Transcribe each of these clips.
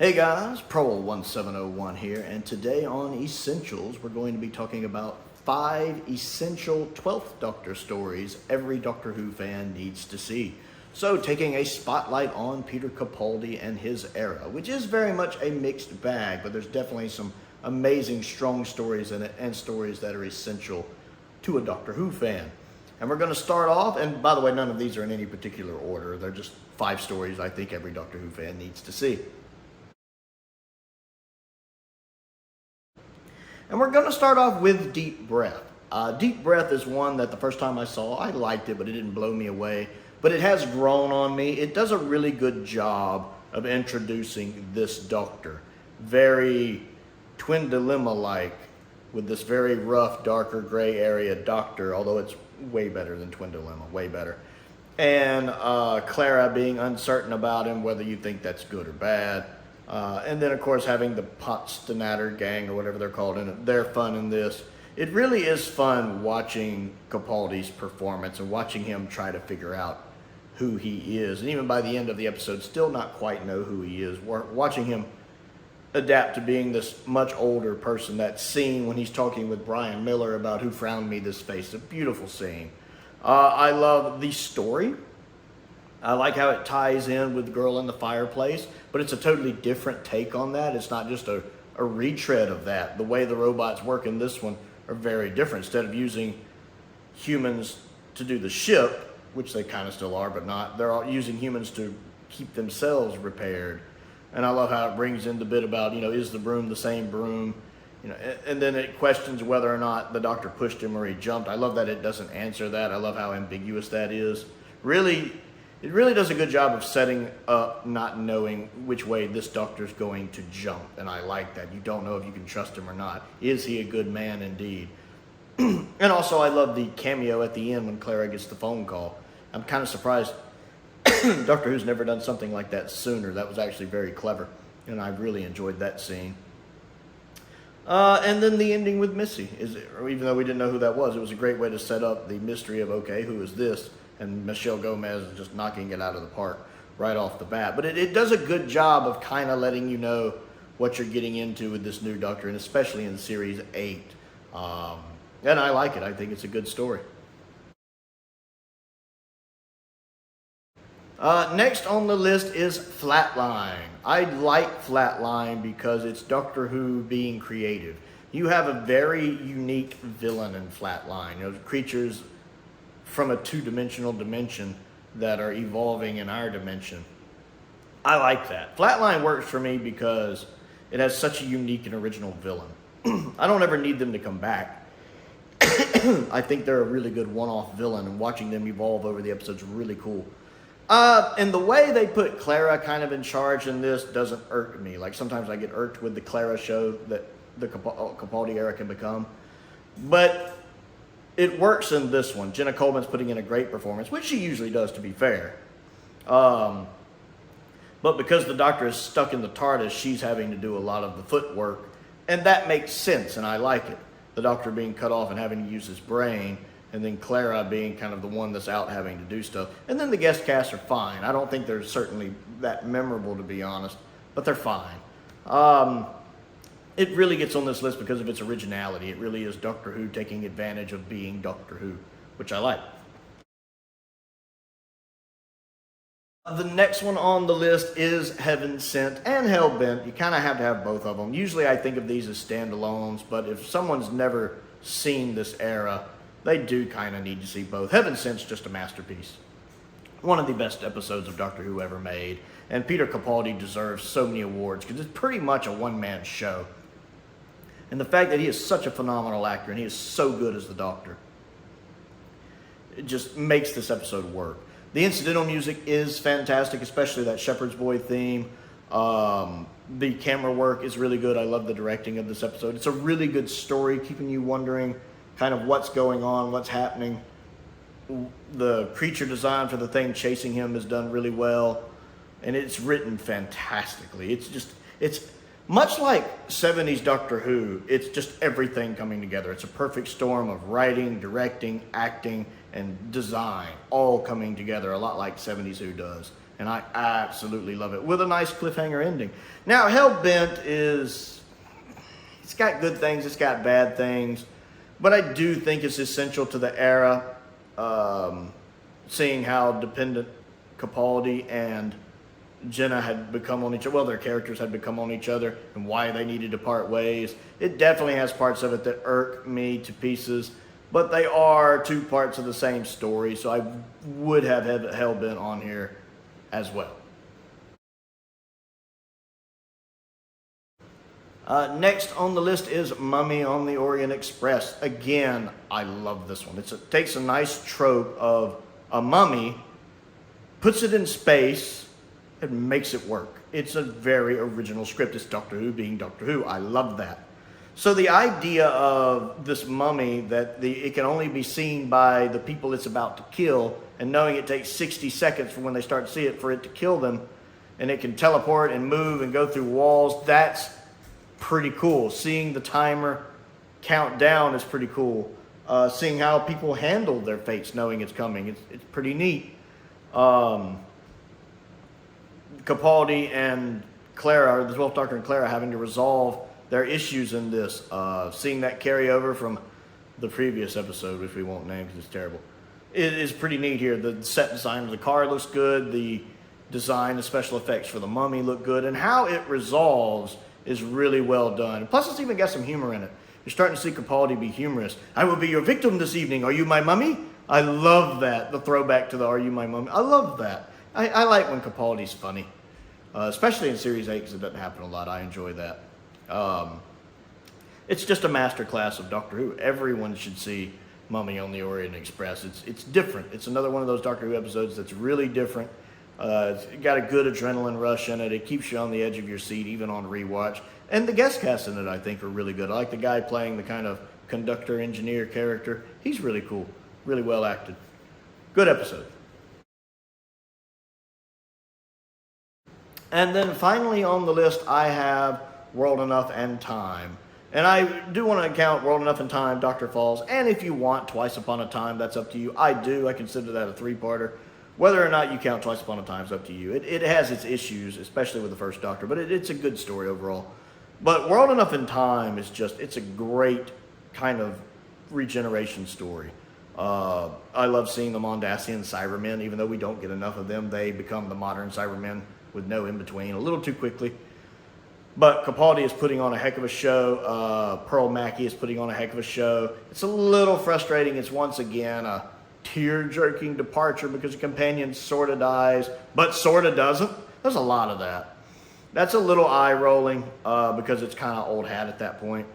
Hey guys, Prowl 1701 here, and today on Essentials we're going to be talking about 5 essential 12th Doctor stories every Doctor Who fan needs to see. So taking a spotlight on Peter Capaldi and his era, which is very much a mixed bag, but there's definitely some amazing strong stories in it and stories that are essential to a Doctor Who fan. And we're going to start off, and by the way, none of these are in any particular order. They're just 5 stories I think every Doctor Who fan needs to see. And we're going to start off with Deep Breath. Deep Breath is one that the first time I saw, I liked it, but it didn't blow me away. But it has grown on me. It does a really good job of introducing this Doctor. Very Twin Dilemma-like, with this very rough, darker gray area Doctor, although it's way better than Twin Dilemma, way better. And Clara being uncertain about him, whether you think that's good or bad. And then, of course, having the Potstanatter gang, or whatever they're called, and they're fun in this. It really is fun watching Capaldi's performance and watching him try to figure out who he is. And even by the end of the episode, still not quite know who he is. Watching him adapt to being this much older person. That scene when he's talking with Brian Miller about who frowned me this face. A beautiful scene. I love the story. I like how it ties in with Girl in the Fireplace, but it's a totally different take on that. It's not just a retread of that. The way the robots work in this one are very different. Instead of using humans to do the ship, which they kind of still are, but not, they're all using humans to keep themselves repaired. And I love how it brings in the bit about, is the broom the same broom? And then it questions whether or not the Doctor pushed him or he jumped. I love that it doesn't answer that. I love how ambiguous that is. It really does a good job of setting up not knowing which way this Doctor's going to jump, and I like that. You don't know if you can trust him or not. Is he a good man indeed? And also I love the cameo at the end when Clara gets the phone call. I'm kind of surprised Doctor Who's never done something like that sooner. That was actually very clever, and I really enjoyed that scene. And then the ending with Missy, even though we didn't know who that was, it was a great way to set up the mystery of, okay, who is this? And Michelle Gomez is just knocking it out of the park right off the bat. But it does a good job of kind of letting you know what you're getting into with this new Doctor, and especially in Series 8. And I like it. I think it's a good story. Next on the list is Flatline. I like Flatline because it's Doctor Who being creative. You have a very unique villain in Flatline. Creatures from a 2-dimensional dimension that are evolving in our dimension. I like that. Flatline works for me because it has such a unique and original villain. I don't ever need them to come back. I think they're a really good one-off villain, and watching them evolve over the episodes is really cool. And the way they put Clara kind of in charge in this doesn't irk me. Like, sometimes I get irked with the Clara show that the Capaldi era can become. But it works in this one. Jenna Coleman's putting in a great performance, which she usually does, to be fair. But because the Doctor is stuck in the TARDIS, she's having to do a lot of the footwork, and that makes sense, and I like it. The Doctor being cut off and having to use his brain, and then Clara being kind of the one that's out having to do stuff. And then the guest casts are fine. I don't think they're certainly that memorable, to be honest, but they're fine. It really gets on this list because of its originality. It really is Doctor Who taking advantage of being Doctor Who, which I like. The next one on the list is Heaven Sent and Hellbent. You kind of have to have both of them. Usually I think of these as standalones, but if someone's never seen this era, they do kind of need to see both. Heaven Sent's just a masterpiece. One of the best episodes of Doctor Who ever made. And Peter Capaldi deserves so many awards because it's pretty much a one-man show. And the fact that he is such a phenomenal actor and he is so good as the Doctor, it just makes this episode work. The incidental music is fantastic, especially that Shepherd's Boy theme. The camera work is really good. I love the directing of this episode. It's a really good story, keeping you wondering kind of what's going on, what's happening. The creature design for the thing chasing him is done really well. And it's written fantastically. It's much like 70s Doctor Who, it's just everything coming together. It's a perfect storm of writing, directing, acting, and design all coming together, a lot like 70s Who does. and I absolutely love it, with a nice cliffhanger ending. Now, Hellbent it's got good things, it's got bad things, but I do think it's essential to the era, seeing how dependent Capaldi and Jenna had become on each other, well, their characters had become on each other, and why they needed to part ways. It definitely has parts of it that irk me to pieces, but they are two parts of the same story, so I would have had Hellbent on here as well. Next on the list is Mummy on the Orient Express. Again, I love this one. It takes a nice trope of a mummy, puts it in space, and makes it work. It's a very original script. It's Doctor Who being Doctor Who. I love that. So the idea of this mummy, that it can only be seen by the people it's about to kill, and knowing it takes 60 seconds from when they start to see it for it to kill them, and it can teleport and move and go through walls, that's pretty cool. Seeing the timer count down is pretty cool. Seeing how people handle their fates knowing it's coming, it's pretty neat. Capaldi and Clara, the 12th Doctor and Clara, having to resolve their issues in this. Seeing that carry over from the previous episode, which we won't name because it's terrible. It is pretty neat here. The set design of the car looks good. The design, the special effects for the mummy look good. And how it resolves is really well done. Plus, it's even got some humor in it. You're starting to see Capaldi be humorous. I will be your victim this evening. Are you my mummy? I love that. The throwback to the Are You My Mummy? I love that. I like when Capaldi's funny. Especially in Series 8 because it doesn't happen a lot. I enjoy that. It's just a masterclass of Doctor Who. Everyone should see Mummy on the Orient Express. It's different. It's another one of those Doctor Who episodes that's really different. It's got a good adrenaline rush in it. It keeps you on the edge of your seat, even on rewatch. And the guest casts in it, I think, are really good. I like the guy playing the kind of conductor engineer character. He's really cool. Really well acted. Good episode. And then finally on the list, I have World Enough and Time. And I do want to count World Enough and Time, Dr. Falls, and if you want Twice Upon a Time, that's up to you. I do. I consider that a three-parter. Whether or not you count Twice Upon a Time is up to you. It has its issues, especially with the first Doctor, but it's a good story overall. But World Enough and Time is it's a great kind of regeneration story. I love seeing the Mondasian Cybermen, even though we don't get enough of them. They become the modern Cybermen with no in-between, a little too quickly. But Capaldi is putting on a heck of a show. Pearl Mackie is putting on a heck of a show. It's a little frustrating. It's once again a tear-jerking departure because the companion sort of dies, but sort of doesn't. There's a lot of that. That's a little eye-rolling because it's kind of old hat at that point.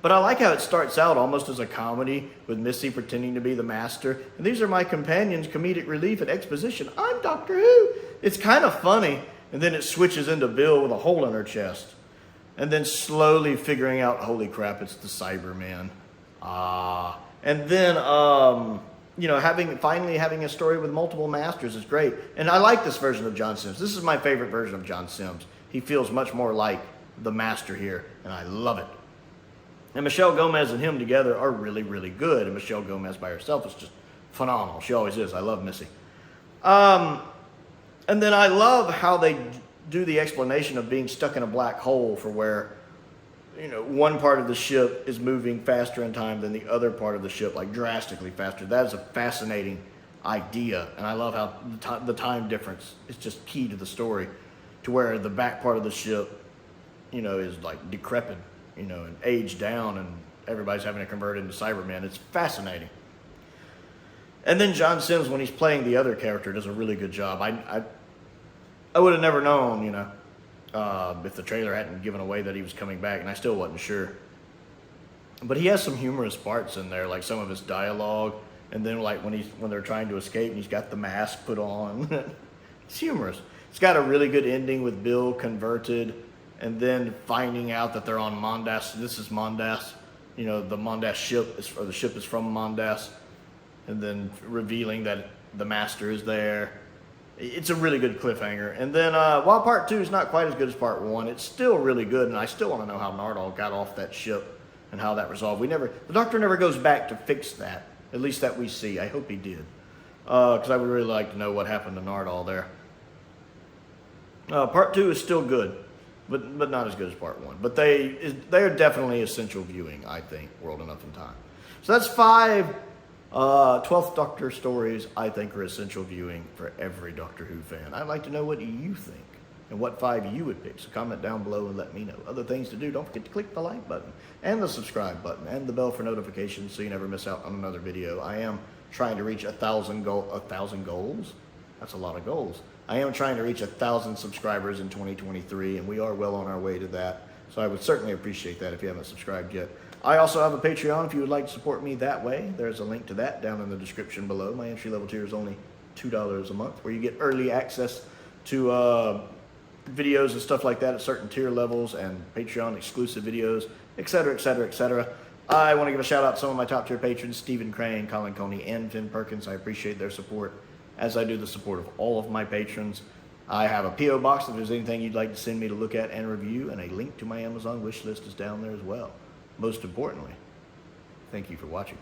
But I like how it starts out almost as a comedy with Missy pretending to be the master. And these are my companions, comedic relief and exposition. I'm Doctor Who. It's kind of funny. And then it switches into Bill with a hole in her chest. And then slowly figuring out, holy crap, it's the Cyberman. And then, finally having a story with multiple masters is great. And I like this version of John Sims. This is my favorite version of John Sims. He feels much more like the master here, and I love it. And Michelle Gomez and him together are really, really good. And Michelle Gomez by herself is just phenomenal. She always is. I love Missy. And then I love how they do the explanation of being stuck in a black hole for where, one part of the ship is moving faster in time than the other part of the ship, like drastically faster. That is a fascinating idea. And I love how the time difference is just key to the story, to where the back part of the ship, is like decrepit, and aged down, and everybody's having to convert into Cybermen. It's fascinating. And then John Sims, when he's playing the other character, does a really good job. I would have never known, if the trailer hadn't given away that he was coming back, and I still wasn't sure. But he has some humorous parts in there, like some of his dialogue, and then like when they're trying to escape and he's got the mask put on. It's humorous. It's got a really good ending with Bill converted, and then finding out that they're on Mondas. This is Mondas, the Mondas ship the ship is from Mondas, and then revealing that the master is there. It's a really good cliffhanger. And then while part 2 is not quite as good as part 1, it's still really good, and I still want to know how Nardole got off that ship and how that resolved. The Doctor never goes back to fix that, at least that we see. I hope he did, because I would really like to know what happened to Nardole there. Part 2 is still good, but not as good as part 1. But they are definitely essential viewing, I think, World Enough in Time. So that's 5 12th Doctor stories I think are essential viewing for every Doctor Who fan. I'd like to know what you think and what 5 you would pick. So comment down below and let me know. Other things to do, don't forget to click the like button and the subscribe button and the bell for notifications so you never miss out on another video. I am trying to reach 1,000 goals. That's a lot of goals. I am trying to reach 1,000 subscribers in 2023, and we are well on our way to that. So I would certainly appreciate that if you haven't subscribed yet. I also have a Patreon if you would like to support me that way. There's a link to that down in the description below. My entry level tier is only $2 a month, where you get early access to videos and stuff like that at certain tier levels and Patreon exclusive videos, etc., etc., etc. I want to give a shout out to some of my top tier patrons, Stephen Crane, Colin Coney, and Finn Perkins. I appreciate their support, as I do the support of all of my patrons. I have a P.O. box if there's anything you'd like to send me to look at and review, and a link to my Amazon wish list is down there as well. Most importantly, thank you for watching.